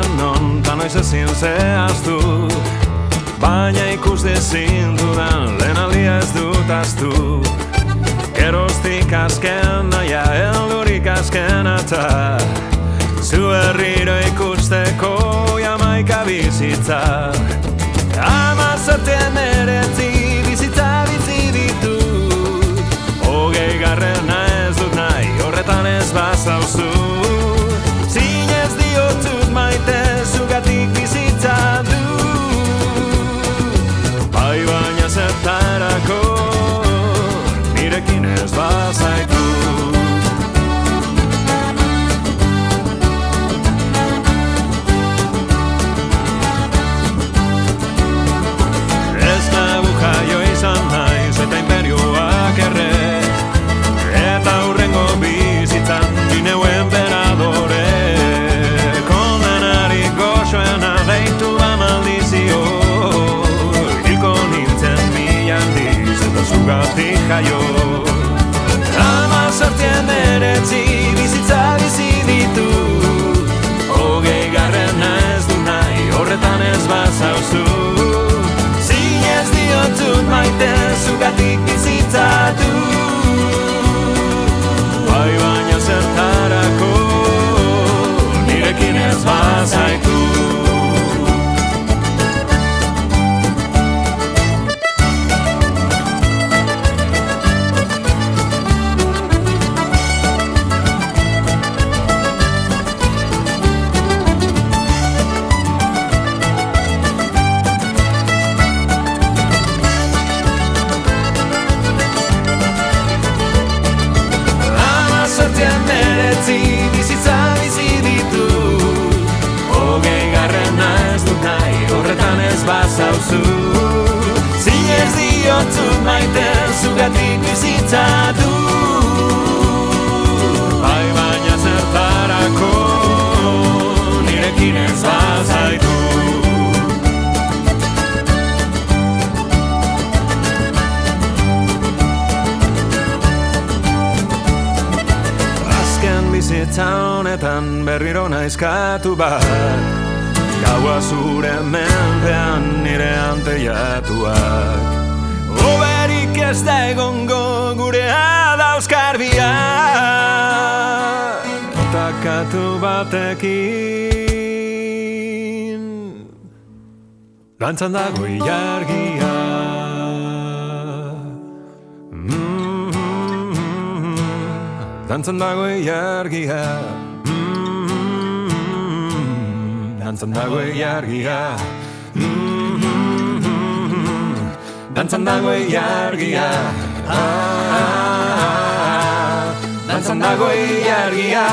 zen non, ta noiz ezin zehaztu. Baina ikuste zindudan lehen aldia ez dut aztu. Geroztik azken naia, heldurik azken ata. Zu berriro ikusteko jamaika bizitza. 19 bizitza bizi ditut. 20 ez dut nahi, horretan ez bazauzu. Zinez diotzut maite, zugatik bizitza du. Bai baina zertarako, nirekin ez bazaitu. Ez nago jaio izan naiz eta imperioak erre. Eta hurrengo bizitzan gineu emperadore. Kondenari goxoena deitu amaldizio. Hilko nintzen milandiz eta zugatik jaio. 19 bizitza bizi ditu. 20 ez du nahi, horretan ez bazauzu. Zinez diotzut maite, zugatik bizitza du. Bai baina zertarako, nirekin ez bazaitu. Bizitza bizi ditu. 20 ez dut nahi, horretan ez bazauzu. Zinez diotzut maite, zugatik bizitza du. Bai baina zertarako, nirekin ez bazaitu. Bizitza honetan berriro naizkatu bat. Gaua zure menpean nire anteiatuak. Oberik ez da egongo gurea dauzkarbiak. Takatu batekin dantzan dago ilargia. Dantzan dago ilargia. Dantzan dago ilargia. Dantzan dago ilargia. Dantzan dago ilargia.